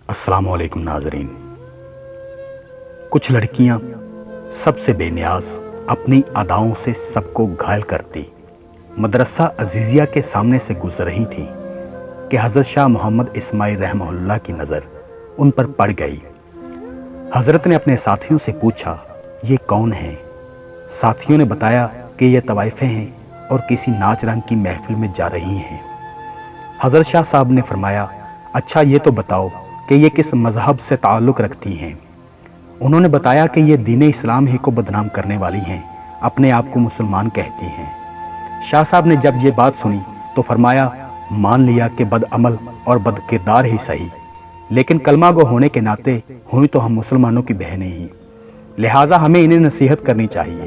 السلام علیکم ناظرین۔ کچھ لڑکیاں سب سے بے نیاز اپنی اداؤں سے سب کو گھائل کرتی مدرسہ عزیزیہ کے سامنے سے گزر رہی تھی کہ حضرت شاہ محمد اسماعیل رحمہ اللہ کی نظر ان پر پڑ گئی۔ حضرت نے اپنے ساتھیوں سے پوچھا، یہ کون ہیں؟ ساتھیوں نے بتایا کہ یہ طوائفیں ہیں اور کسی ناچ رنگ کی محفل میں جا رہی ہیں۔ حضرت شاہ صاحب نے فرمایا، اچھا یہ تو بتاؤ کہ یہ کس مذہب سے تعلق رکھتی ہیں؟ انہوں نے بتایا کہ یہ دین اسلام ہی کو بدنام کرنے والی ہیں، اپنے آپ کو مسلمان کہتی ہیں۔ شاہ صاحب نے جب یہ بات سنی تو فرمایا، مان لیا کہ بد عمل اور بد کردار ہی صحیح، لیکن کلمہ گو ہونے کے ناطے ہوئی تو ہم مسلمانوں کی بہنیں ہی، لہٰذا ہمیں انہیں نصیحت کرنی چاہیے،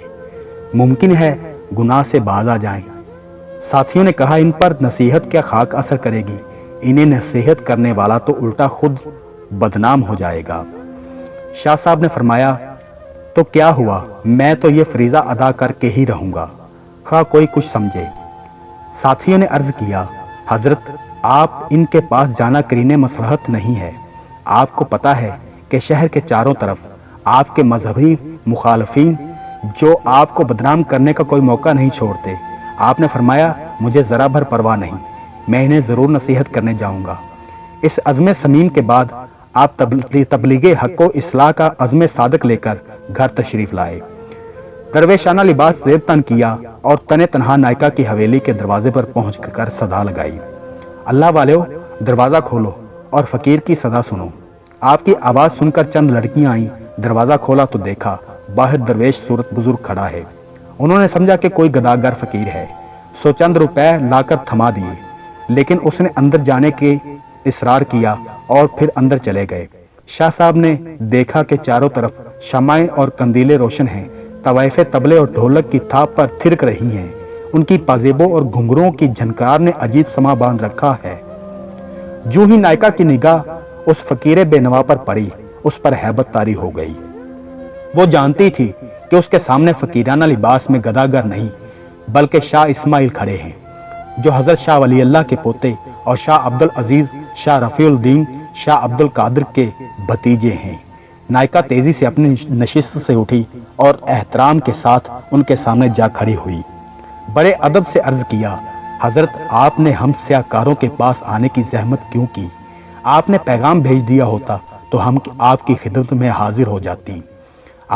ممکن ہے گناہ سے باز آ جائیں۔ ساتھیوں نے کہا، ان پر نصیحت کیا خاک اثر کرے گی، انہیں نصیحت کرنے والا تو الٹا خود بدنام ہو جائے گا۔ شاہ صاحب نے فرمایا، تو کیا ہوا، میں تو یہ فریضہ ادا کر کے ہی رہوں گا، خواہ کوئی کچھ سمجھے۔ ساتھیوں نے عرض کیا، حضرت آپ ان کے پاس جانا کرینے مصلحت نہیں ہے، آپ کو پتہ ہے کہ شہر کے چاروں طرف آپ کے مذہبی مخالفین جو آپ کو بدنام کرنے کا کوئی موقع نہیں چھوڑتے۔ آپ نے فرمایا، مجھے ذرا بھر پرواہ نہیں، میں انہیں ضرور نصیحت کرنے جاؤں گا۔ اس عزم سمیم کے بعد آپ تبلیغ حق و اصلاح کا عزم صادق لے کر گھر تشریف لائے، درویشانہ لباس زیب تن کیا اور تن تنہا نائکا کی حویلی کے دروازے پر پہنچ کر صدا لگائی، اللہ والیو دروازہ کھولو اور فقیر کی صدا سنو۔ آپ کی آواز سن کر چند لڑکیاں آئیں، دروازہ کھولا تو دیکھا باہر درویش صورت بزرگ کھڑا ہے۔ انہوں نے سمجھا کہ کوئی گداگر فقیر ہے، سو چند روپے لا کر تھما دیے، لیکن اس نے اندر جانے کے اصرار کیا اور پھر اندر چلے گئے۔ شاہ صاحب نے دیکھا کہ چاروں طرف شمعیں اور کندیلے روشن ہیں، طوائفیں طبلے اور ڈھولک کی تھاپ پر تھرک رہی ہیں، ان کی پازیبوں اور گھنگروں کی جھنکار نے عجیب سما باندھ رکھا ہے۔ جو ہی نائکا کی نگاہ اس فقیر بے نوا پر پڑی، اس پر ہیبت طاری ہو گئی۔ وہ جانتی تھی کہ اس کے سامنے فقیرانہ لباس میں گداگر نہیں بلکہ شاہ اسماعیل کھڑے ہیں، جو حضرت شاہ ولی اللہ کے پوتے اور شاہ عبدالعزیز شاہ رفیع الدین شاہ عبد القادر کے بھتیجے ہیں۔ نائکا تیزی سے اپنی نشست سے اٹھی اور احترام کے ساتھ ان کے سامنے جا کھڑی ہوئی، بڑے ادب سے عرض کیا، حضرت آپ نے ہم سیاہ کاروں کے پاس آنے کی زحمت کیوں کی؟ آپ نے پیغام بھیج دیا ہوتا تو ہم آپ کی خدمت میں حاضر ہو جاتی۔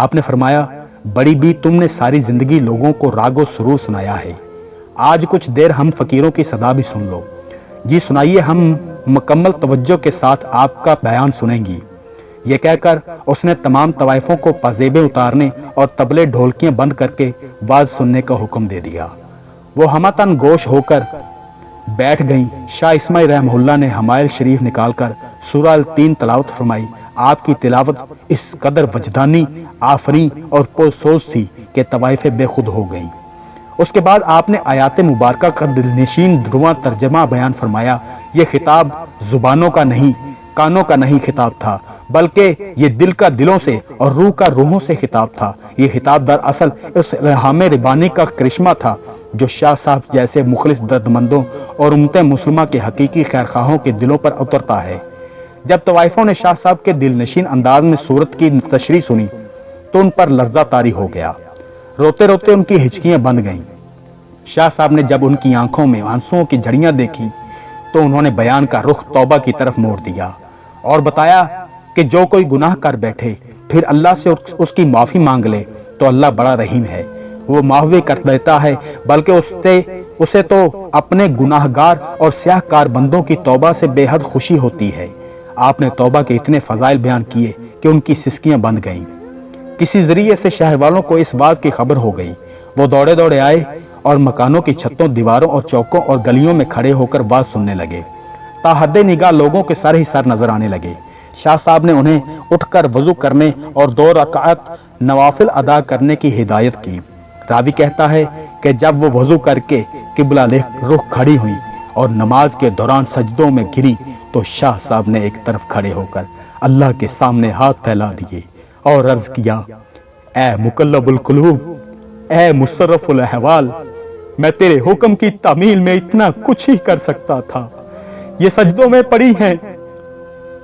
آپ نے فرمایا، بڑی بھی تم نے ساری زندگی لوگوں کو راگ و سرور سنایا ہے، آج کچھ دیر ہم فقیروں کی صدا بھی سن لو۔ جی سنائیے، ہم مکمل توجہ کے ساتھ آپ کا بیان سنیں گی۔ یہ کہہ کر اس نے تمام طوائفوں کو پازیبیں اتارنے اور طبلے ڈھولکیاں بند کر کے واز سننے کا حکم دے دیا۔ وہ ہمتن گوش ہو کر بیٹھ گئیں۔ شاہ اسماعیل رحمہ اللہ نے حمائل شریف نکال کر سورہ التین تلاوت فرمائی۔ آپ کی تلاوت اس قدر وجدانی، آفریں اور پرسوز تھی کہ طوائفیں بے خود ہو گئیں۔ اس کے بعد آپ نے آیات مبارکہ کا دلنشین دھرواں ترجمہ بیان فرمایا۔ یہ خطاب زبانوں کا نہیں، کانوں کا نہیں خطاب تھا، بلکہ یہ دل کا دلوں سے اور روح کا روحوں سے خطاب تھا۔ یہ خطاب دراصل اس الہام ربانی کا کرشمہ تھا جو شاہ صاحب جیسے مخلص دردمندوں اور امت مسلمہ کے حقیقی خیرخواہوں کے دلوں پر اترتا ہے۔ جب طوائفوں نے شاہ صاحب کے دل نشین انداز میں سورت کی تشریح سنی تو ان پر لرزہ طاری ہو گیا، روتے روتے ان کی ہچکیاں بند گئیں۔ شاہ صاحب نے جب ان کی آنکھوں میں آنسوؤں کی جھڑیاں دیکھی تو انہوں نے بیان کا رخ توبہ کی طرف موڑ دیا اور بتایا کہ جو کوئی گناہ کر بیٹھے پھر اللہ سے اس کی معافی مانگ لے تو اللہ بڑا رحیم ہے، وہ معاف بھی کر دیتا ہے، بلکہ اسے تو اپنے گناہ گار اور سیاہ کار بندوں کی توبہ سے بے حد خوشی ہوتی ہے۔ آپ نے توبہ کے اتنے فضائل بیان کیے کہ ان کی سسکیاں بند گئیں۔ کسی ذریعے سے شہر والوں کو اس بات کی خبر ہو گئی، وہ دوڑے دوڑے آئے اور مکانوں کی چھتوں، دیواروں اور چوکوں اور گلیوں میں کھڑے ہو کر بات سننے لگے۔ تا حد نگاہ لوگوں کے سر ہی سر نظر آنے لگے۔ شاہ صاحب نے انہیں اٹھ کر وضو کرنے اور 2 رکعت نوافل ادا کرنے کی ہدایت کی۔ راوی کہتا ہے کہ جب وہ وضو کر کے قبلہ رخ کھڑی ہوئی اور نماز کے دوران سجدوں میں گری تو شاہ صاحب نے ایک طرف کھڑے ہو کر اللہ کے سامنے ہاتھ پھیلا دیے اور عرض کیا، اے مقلب القلوب، اے مصرف الاحوال، میں تیرے حکم کی تعمیل میں اتنا کچھ ہی کر سکتا تھا، یہ سجدوں میں پڑی ہیں